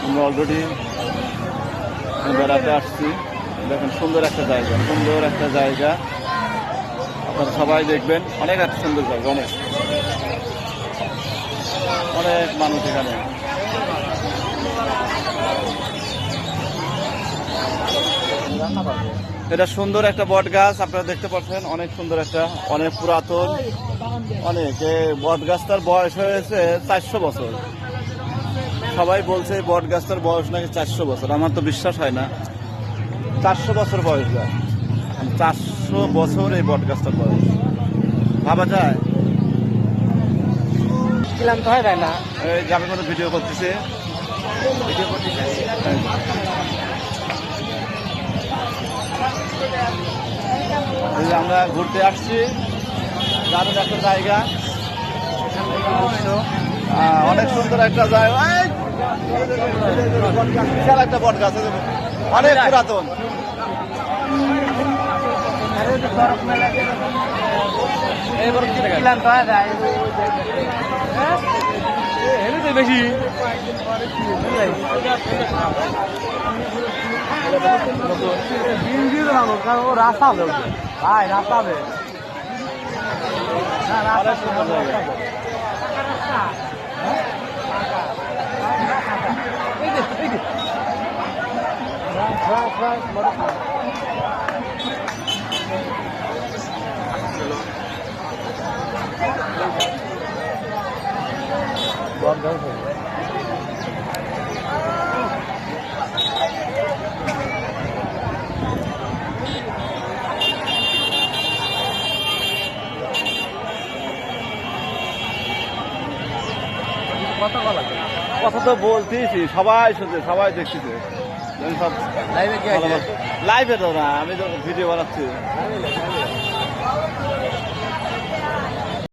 আমরা অলরেডি বেড়াতে আসছি। দেখেন সুন্দর একটা জায়গা, সুন্দর একটা জায়গা। আপনারা সবাই দেখবেন, অনেক একটা সুন্দর জায়গা, অনেক অনেক মানুষ এখানে। এটা সুন্দর একটা বট গাছ, আপনারা দেখতে পাচ্ছেন, অনেক সুন্দর একটা, অনেক পুরাতন, অনেক। বট গাছটার বয়স হয়েছে 400 বছর। সবাই বলছে বট গাছটার বয়স নাকি 400 বছর, আমার তো বিশ্বাস হয় না। 400 বছর বয়স, 400 বছর এই বট গাছটার বয়স, ভাবা যায়? তো হয় না, এই যে আমি কোনো ভিডিও করতেছি, আমরা ঘুরতে আসছি, দারুণ একটা জায়গা, অনেক সুন্দর একটা জায়গা। বিশাল একটা বট গাছ, অনেক পুরাতন। বেশি রাস্তা হবে ভাই, রাস্তা হবে। কথা তো বলতেছি, সবাই শুনছে, সবাই দেখতেছে। সব লাইভে তো না, আমি তো ভিডিও বানাচ্ছি।